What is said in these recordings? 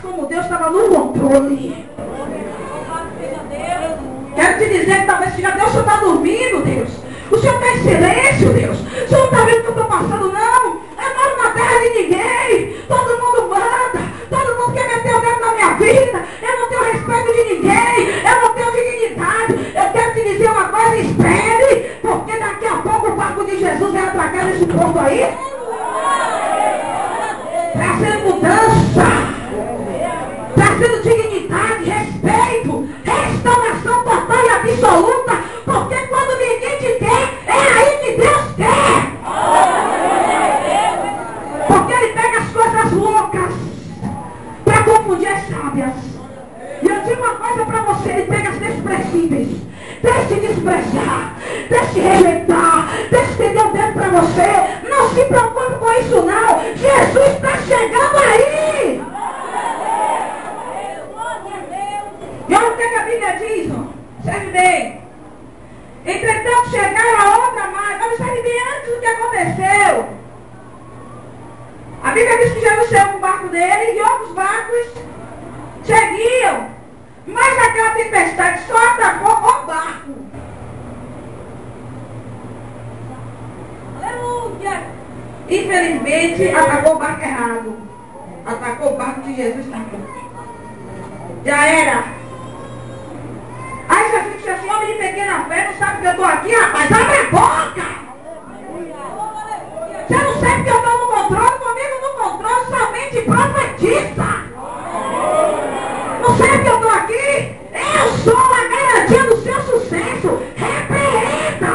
como Deus estava no controle. Quero te dizer que talvez diga, Deus, o Senhor está dormindo, Deus. O Senhor está em silêncio, Deus. O Senhor não está vendo o que eu estou passando, não. Eu moro na terra de ninguém. Todo mundo manda. Todo mundo quer meter o dedo na minha vida. Eu não tenho respeito de ninguém. Eu não tenho dignidade. Eu quero te dizer uma coisa, espere. Porque daqui a pouco o barco de Jesus vai atracar nesse ponto aí. Trazendo mudança. Trazendo dignidade, respeito, restauração total e absoluta. Porque quando ninguém te quer, é aí que Deus quer. Porque Ele pega as coisas loucas para confundir as sábias. E eu digo uma coisa para você, Ele pega as desprezíveis. Deixe de desprezar, deixe de rejeitar, deixe de estender o dedo para você. Não se preocupe com isso não. Jesus está chegando aí. E olha o que a Bíblia diz, ó. Serve bem. Entretanto chegaram a outra margem. Observe bem antes do que aconteceu. A Bíblia diz que Jesus saiu com o barco dele e outros barcos seguiam. Mas aquela tempestade só atacou o barco. Aleluia! Infelizmente atacou o barco errado. Atacou o barco que Jesus atacou. Já era. Aí Jesus disse assim, homem de pequena fé, não sabe que eu estou aqui, rapaz, abre a boca! Você não sabe que eu estou no controle, comigo no controle, somente profetiza! Não sabe que eu estou aqui? Eu sou a garantia do seu sucesso! Repreenda!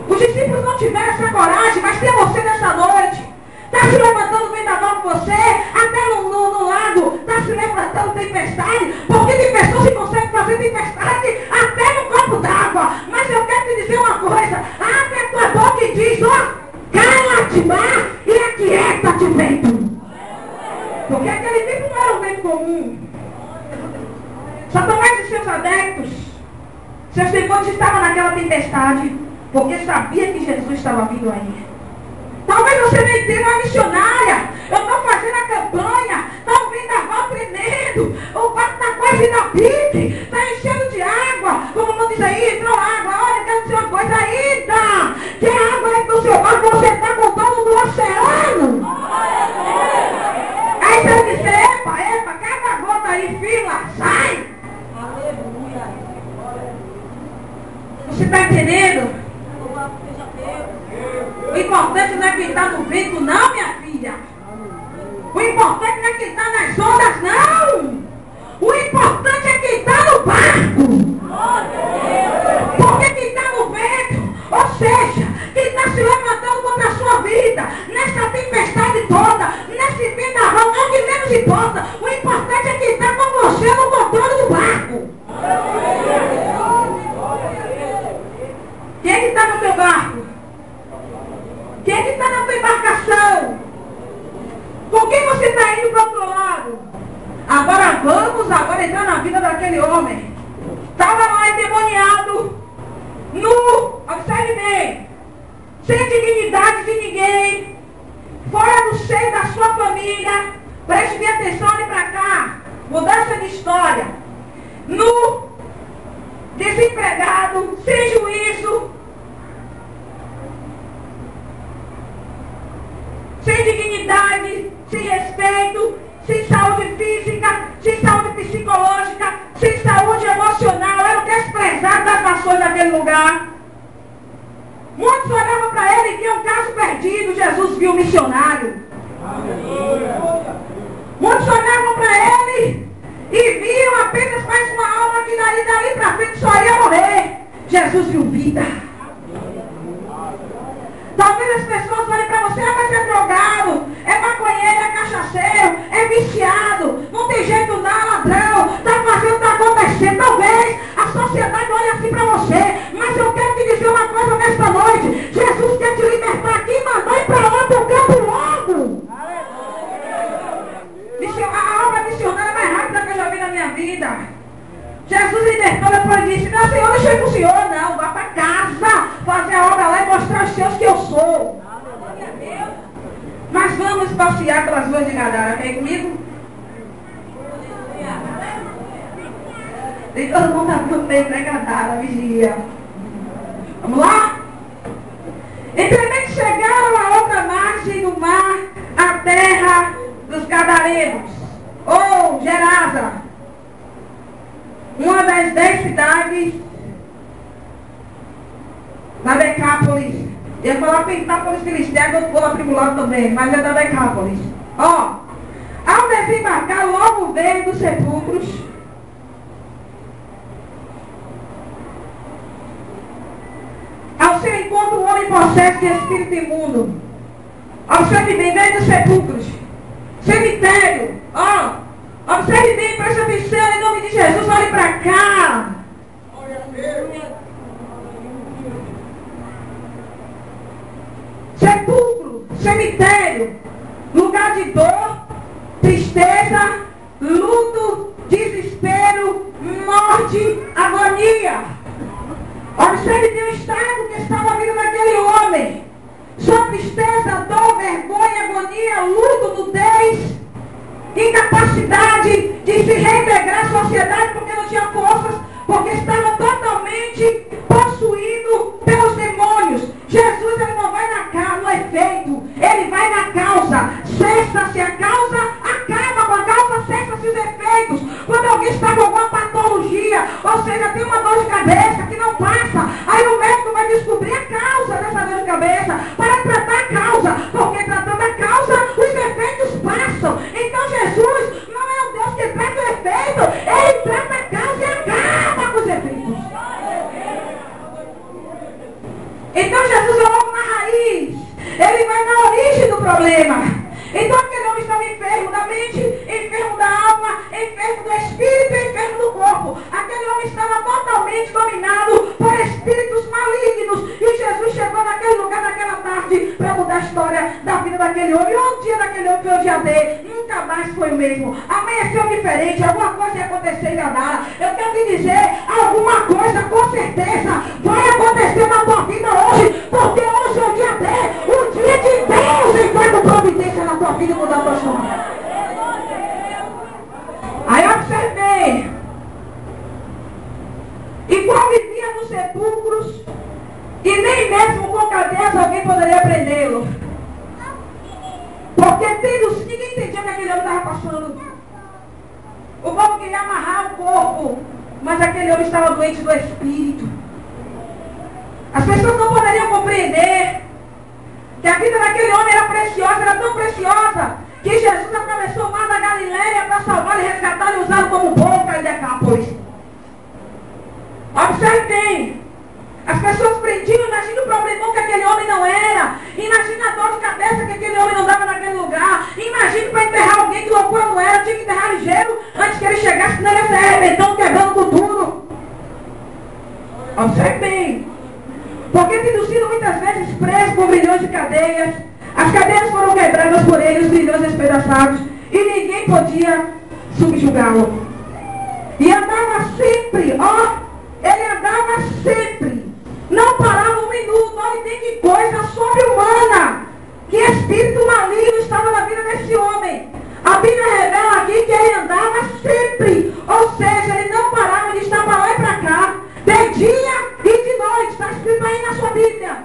Os discípulos não tiveram essa coragem, mas tem você nessa noite. Está se levantando o vendaval com você, até no lago, está se levantando tempestade, porque tem pessoas que conseguem fazer tempestade até no copo d'água. Mas eu quero te dizer uma coisa, abre a tua boca e diz, ó, cala-te mar e aquieta-te vento. Porque aquele vento não era um vento comum. Satanás e seus adeptos, seus demônios estavam naquela tempestade, porque sabia que Jesus estava vindo aí. Talvez você nem tenha uma missionária. Eu estou fazendo a campanha. Está um vendaval tremendo. O barco está quase na pique. Está enchendo de água. Como não diz aí, entrou água. Olha, quero dizer uma coisa ainda. Que a água é do seu barco, você está com todo do oceano. Aí você diz, epa, cada gota aí, fila, sai. Aleluia. Você está entendendo? O importante não é quem está no vento, não, minha filha. O importante não é quem está nas ondas, não. O importante é quem está no barco. Porque quem está no vento, ou seja, quem está se levantando contra a sua vida, nessa tempestade toda, nesse vendaval, não é o que menos importa. O importante é quem está com você no controle do barco. Quem é que está no teu barco? Quem é que está na tua embarcação? Com quem você está indo para o outro lado? Agora entrar na vida daquele homem. Estava lá endemoniado, nu, observe bem, sem dignidade de ninguém, fora do seio da sua família. Preste bem atenção, olhe para cá. Mudança de história. Nu, desempregado, sem juízo, sem dignidade, sem respeito, sem saúde física, sem saúde psicológica, sem saúde emocional. Era o desprezado das nações daquele lugar. Muitos olhavam para ele e viam um caso perdido. Jesus viu o missionário. Muitos olhavam para ele e viam apenas mais uma alma que dali para frente só ia morrer. Jesus viu vida. Talvez as pessoas olhem para você, mas é drogado, é maconheiro, é cachaceiro, é viciado, não tem jeito não, ladrão, está fazendo, está acontecendo. Talvez a sociedade olhe assim para você, mas eu quero te dizer uma coisa nesta noite. Jesus quer te libertar aqui e mandar ir para outro campo logo. passear pelas ruas de Gadara. Quer ir comigo? E todo mundo abriu o meio para Gadara, vigia. Vamos lá? Entremente chegaram a outra margem do mar, a terra dos Gadarenos, ou Gerasa, uma das 10 cidades da Decápolis. Ia falar Pentápolis Filistea, que outro povo atribulado também, mas é da Decápolis. Ó, ao desembarcar, logo veio dos sepulcros ao seu encontro um homem possesso de espírito imundo. Observe bem, veio dos sepulcros. Cemitério. Ó, observe bem, preste atenção, em nome de Jesus, olhe para cá. Sepulcro, cemitério, lugar de dor, tristeza, luto, desespero, morte, agonia. Observe bem o estado que estava a vida daquele homem. Sua tristeza, dor, vergonha, agonia, luto, nudez, incapacidade de se reintegrar à sociedade porque não tinha forças, porque estava totalmente possuído pelos demônios. Jesus, ele não vai no efeito, ele vai na causa. Cessa-se a causa, acaba com a causa, cessa-se os efeitos. Quando alguém está com alguma patologia, ou seja, tem uma dor de cabeça que não passa, aí o médico vai descobrir a causa dessa dor de cabeça para tratar a causa, porque tratando a causa, os efeitos passam. Então Jesus não é um Deus que trata o efeito, ele trata a causa e acaba com os efeitos. Então Jesus é logo na raiz, ele vai na origem do problema. Então aquele homem estava enfermo da mente, enfermo da alma, enfermo do espírito e enfermo do corpo. Aquele homem estava totalmente dominado por espíritos malignos. E Jesus chegou naquele lugar, naquela tarde, para mudar a história da vida daquele homem. E o dia daquele homem foi o dia dele, nunca mais foi o mesmo. Amanheceu diferente, alguma coisa ia acontecer em Gadara. Eu quero te dizer, alguma coisa com certeza vai acontecer na tua vida hoje, porque hoje é o dia dele, o dia de Deus entrando providência na tua vida e mudar a tua história. Aí eu observei. E qual vivia nos sepulcros, e nem mesmo com cadeias alguém poderia prendê-lo. Porque ninguém entendia o que aquele homem estava passando. O povo queria amarrar o corpo, mas aquele homem estava doente do espírito. As pessoas não poderiam compreender que a vida daquele homem era preciosa, era tão preciosa, que Jesus atravessou o mar da Galileia para salvar e resgatar e usá-lo como boca em Decápolis. Observe bem. As pessoas prendiam, imagina o problemão que aquele homem não era. Imagina a dor de cabeça que aquele homem não dava naquele lugar. Imagina para enterrar alguém, que loucura não era. Tinha que enterrar ligeiro antes que ele chegasse, senão ele ia se arrebentando, quebrando com tudo. Observe bem. Porque tendo sido muitas vezes preso com grilhões de cadeias, as cadeias foram quebradas por ele, os grilhões despedaçados, e ninguém podia subjugá-lo. E andava sempre, ele andava sempre, não parava um minuto. Olha, tem que coisa sobre-humana, que espírito maligno estava na vida desse homem. A Bíblia revela aqui que ele andava sempre, ou seja, ele não parava de estar para lá e para cá, de dia e de noite, está escrito aí na sua Bíblia.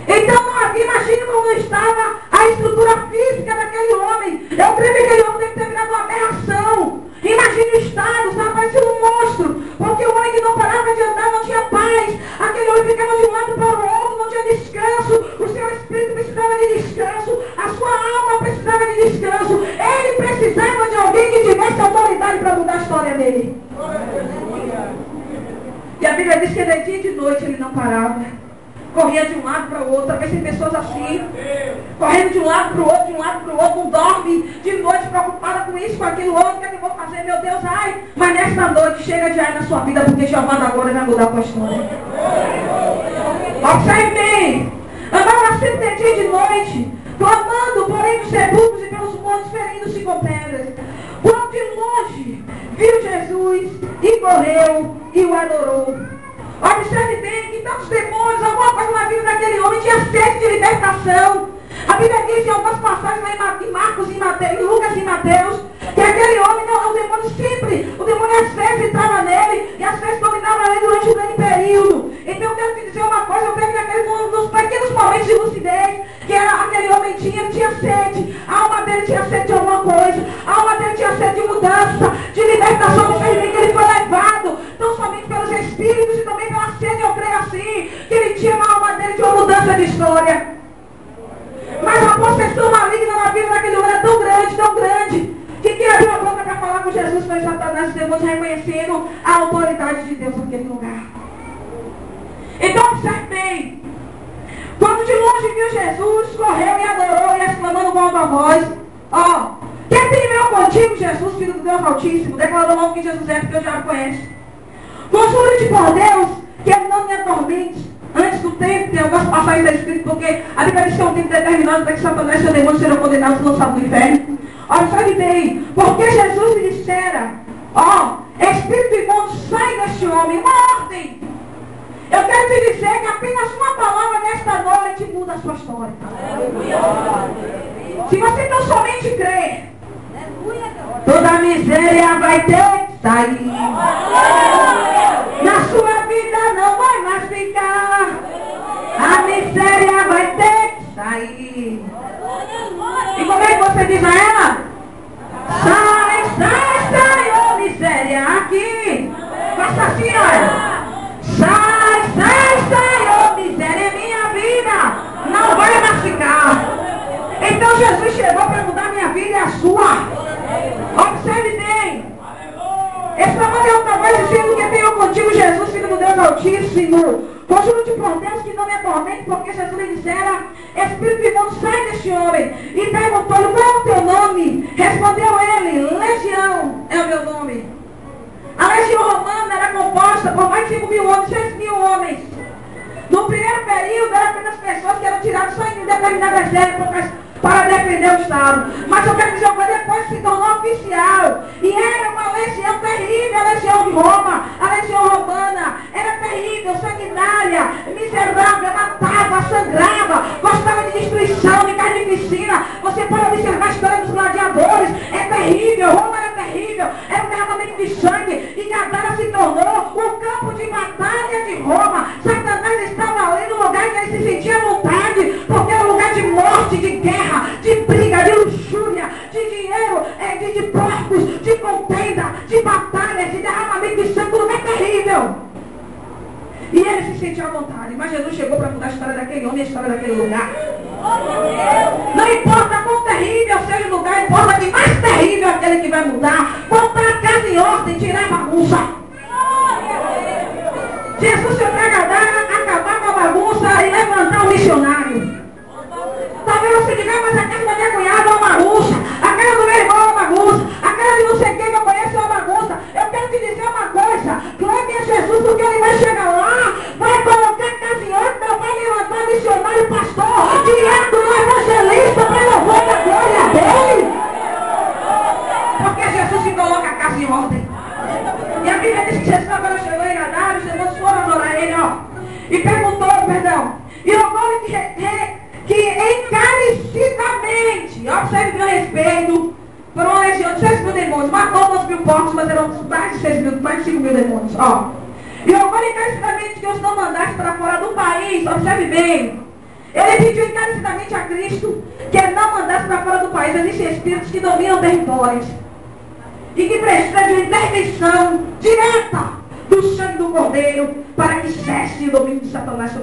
Então não havia, imagine como estava a estrutura física daquele homem. Eu creio que aquele homem deve ter virado uma aberração. Imagine o estado, estava parecendo um monstro, porque o homem que não parava de andar não tinha paz. Aquele homem ficava de um lado para o outro, não tinha descanso. O seu espírito precisava de descanso, a sua alma precisava de descanso. Ele precisava de alguém que tivesse autoridade para mudar a história dele. E a Bíblia diz que de dia e de noite ele não parava. Corria de um lado para o outro. Talvez tem pessoas assim, correndo de um lado para o outro, de um lado para o outro, não dorme, de noite preocupada com isso, com aquilo outro, o que é que eu vou fazer? Meu Deus, ai! Mas nesta noite chega de ai na sua vida, porque Jeová da glória vai mudar a tua história. Observe bem, andava sempre de dia e de noite, clamando, porém, dos sepulcros e pelos montes, ferindo-se com pedras. Quando de longe viu Jesus e correu e o adorou. Observe bem que tantos demônios, alguma coisa na vida daquele homem tinha sede de libertação. A Bíblia diz em algumas passagens lá em Marcos Mateus, que aquele homem, não, o demônio sempre, o demônio às vezes entrava nele, e às vezes dominava ele durante um grande período. Então eu quero te dizer uma coisa, eu creio que naquele, nos pequenos momentos de lucidez, que era aquele homem tinha, ele tinha sede, a alma dele tinha sede de alguma coisa, a alma dele tinha sede de mudança, de libertação, de perceber que ele foi levado, não somente pelos espíritos, e também pela sede, eu creio assim, que ele tinha na alma dele de uma mudança de história. Mas a possessão maligna na vida daquele homem era tão grande, que quem abriu a boca para falar com Jesus foi Satanás, os demônios reconheceram a autoridade de Deus naquele lugar. Então observe bem, quando de longe viu Jesus, correu e adorou, e exclamando com alta voz, ó, quem tem meu contigo, Jesus, filho do Deus Altíssimo, declarou logo que Jesus é, porque eu já o conheço. Conjuro-te por Deus, que ele não me atormente antes do tempo, tem algumas passagens escritas, porque a Bíblia diz que é um tempo determinado para que Satanás e seu demônio serão condenados e lançados no inferno. Observe bem, porque Jesus lhe dissera, ó, espírito imundo, sai deste homem, uma ordem. Eu quero te dizer que apenas uma palavra nesta noite muda a sua história. Se você não somente crê, toda a miséria vai ter que sair. Na sua vida não vai mais ficar. A miséria vai ter que sair. E como é que você diz a ela? Sai, sai, sai, ô miséria, aqui. Faça assim, olha. Sai, sai, sai, ô miséria, é minha vida. Não vai mais ficar. Então Jesus chegou para mudar minha vida e a sua. Observe bem. Exclamando em outra voz, dizendo que tenho contigo, Jesus, filho do Deus Altíssimo. Conjuro-te por Deus que não me atormente, porque Jesus lhe dissera, espírito imundo, sai deste homem. E perguntou-lhe, qual é o teu nome? Respondeu ele, Legião é o meu nome. A legião romana era composta por mais de 5.000 homens, 6.000 homens. No primeiro período, eram apenas pessoas que eram tiradas só em determinadas épocas para defender o Estado. Mas eu quero dizer que depois se tornou oficial. E era uma legião terrível, a legião de Roma, a legião romana. Era terrível, sanguinária, miserável, matava, sangrava, gostava de destruição, de carnificina. Você pode observar a história dos gladiadores. É terrível, Roma era terrível, era um derramamento de sangue. E Gadara se tornou o campo de batalha de Roma. Satanás estava ali no lugar que ele se sentia à vontade, porque era um lugar de morte, de guerra, de briga, de luxúria, de dinheiro, de porcos, de contenda, de batalha, de derramamento de sangue, tudo é terrível. E ele se sentia à vontade. Mas Jesus chegou para mudar a história daquele homem e a história daquele lugar. Não importa quão terrível seja o lugar, importa que mais terrível é aquele que vai mudar. Botar a casa em ordem, tirar a bagunça. Jesus foi para acabar com a bagunça e levantar o missionário. Talvez você diga, mas a casa da minha cunhada é uma bagunça, a casa do meu irmão é uma bagunça, a casa de não sei quem que eu conheço é uma bagunça. Eu quero te dizer uma coisa, clame a Jesus, porque ele vai chegar lá, vai colocar a casa em ordem, vai levantar missionário, pastor, diácono, evangelista, para louvar a glória dele. Porque Jesus que coloca a casa em ordem. E a Bíblia diz que Jesus agora chegou em Gadara, os demônios foram adorar ele, ó. E perguntou, e rogou-lhe que encarecidamente, observe meu respeito, por uma legião de 6.000 demônios, matou 2.000 porcos, mas eram mais de 6.000, mais de 5.000 demônios, ó. E rogou-lhe encarecidamente que os não mandasse para fora do país, observe bem. Ele pediu encarecidamente a Cristo que ele não mandasse para fora do país. Existem espíritos que dominam territórios e que precisam de intervenção direta do sangue do Cordeiro para que cesse o domínio de Satanás sobre